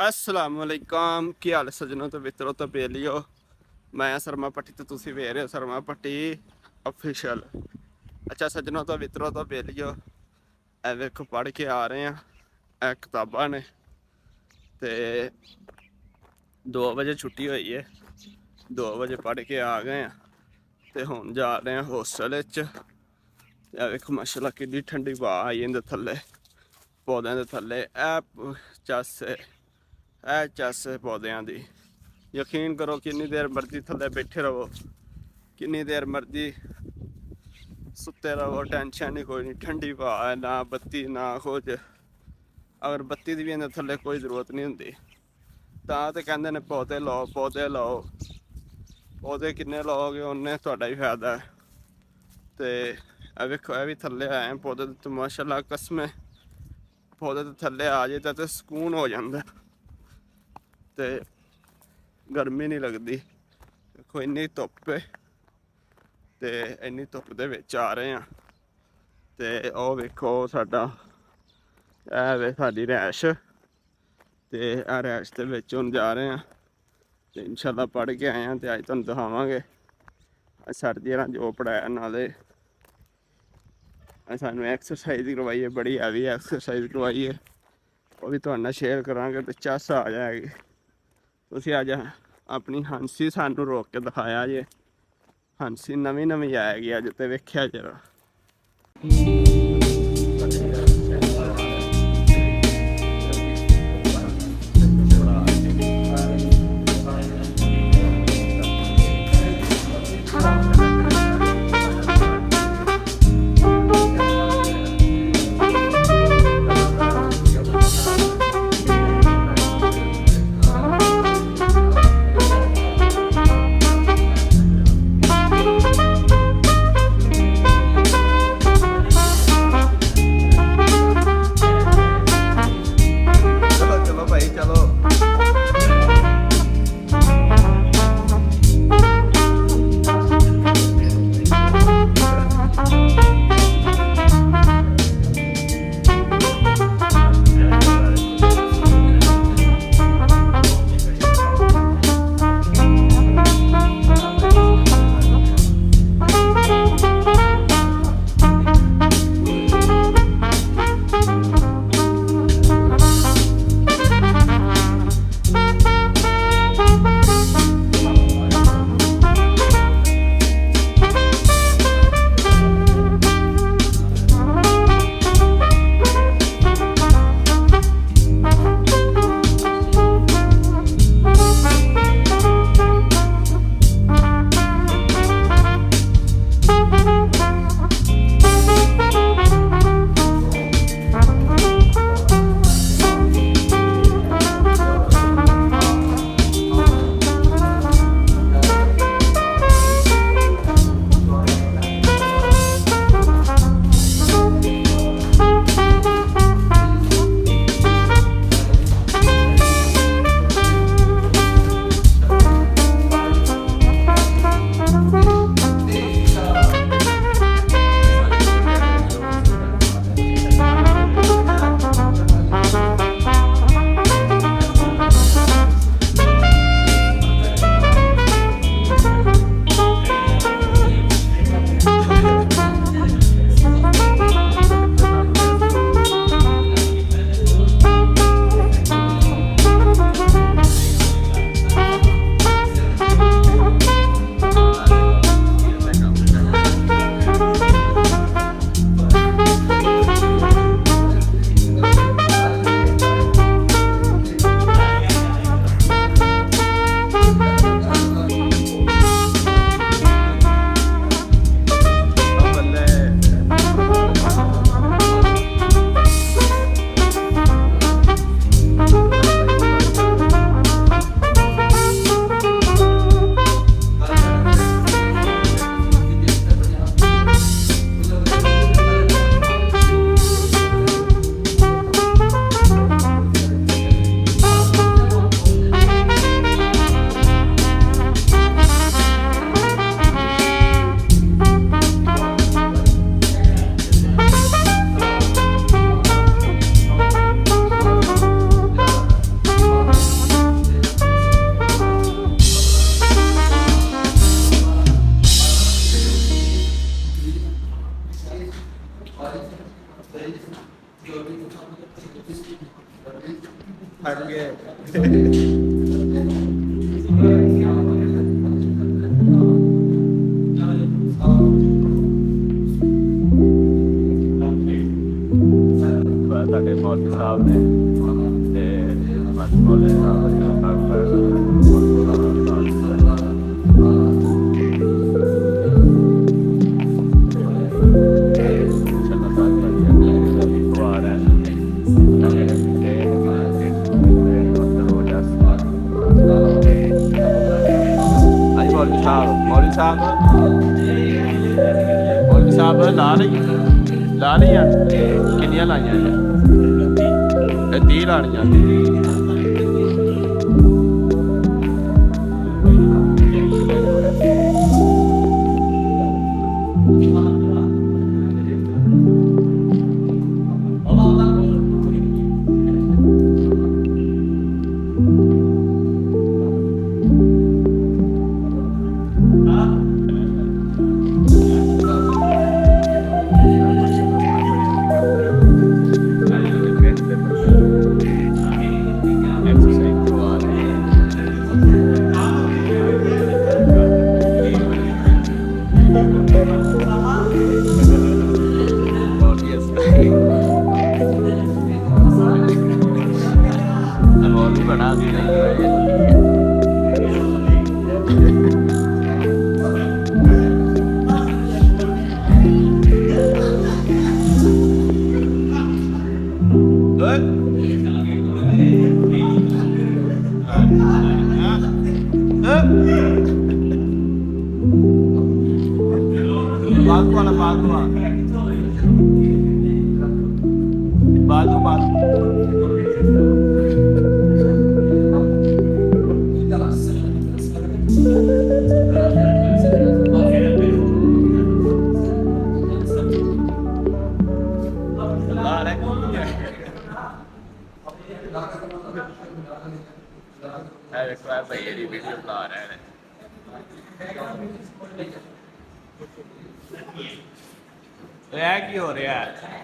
असलामुअलैकुम की हाल सजनों तो मित्रों तो बेलियो मैं शर्मा भट्टी तो तुसी वे रहे हो शर्मा भट्टी ऑफिशियल। अच्छा सजनों तो मित्रों तो बेलियो ए वेखो पढ़ के आ रहे हैं ए किताबां ने ते 2 बजे छुट्टी हुई है 2 बजे पढ़ के आ गए हैं ते हुण जा रहे हैं हॉस्टल ए वेखो माशाल्लाह कितनी ठंडी हवा आई इंदे थल्ले पौधों के थल्ले चस पौधों की यकीन करो किन्नी देर मर्जी थल्ले बैठे रहो किन्नी देर मर्जी सुते रहो टेंशन ही कोई नहीं ठंडी हवा है ना बत्ती ना कुछ अगर बत्ती की भी इन्हें थल्ले कोई जरूरत नहीं होंगी तो कहते हैं पौधे लाओ पौधे किन्ने लाओगे उन्ने तुहाडा ही फायदा है। तो वेखो ये भी थल्ले आए हैं पौधे तो माशाल्लाह कसमें पौधे तो थल्ले आ जाए तो सुकून हो जाता ते गर्मी नहीं लगती। देखो इन्नी धुप्प है ते इन्नी धुप्प दे विच आ रहे हैं ते ओह वेखो साडा वे साडी रैश ते रैश दे विच हुण जा रहे हैं ते इंशाल्लाह पढ़ के आए हैं ते अज तुहानूं दिखावांगे सर जी ने जो पढ़ाया नाले सानूं एक्सरसाइज करवाई है बड़ी हैवी एक्सरसाइज करवाई है वो भी तुहाडे नाल शेयर करांगे ते चस आ जाएगी। तुसीं अज अपनी हंसी सानूं रोक के दिखाया जे हंसी नवीं आएगी अज तो वेख्या जरा। ਛੱਡ ਗਏ। ਸਾਡੇ ਮੌਲਵੀ ਸਾਹਿਬ ਨੇ ਤੇ ਮੌਲਵੀ ਸਾਹਿਬ ਲਾ ਲਈਆਂ ਕਿੰਨੀਆਂ ਲਾਈਆਂ ਜੀ? ਇਹ 30 ਲਾਣੀਆਂ। ਵੀਡੀਓ ਬਣਾ ਰਹੇ ਨੇ। ਇਹ ਕੀ ਹੋ ਰਿਹਾ ਹੈ?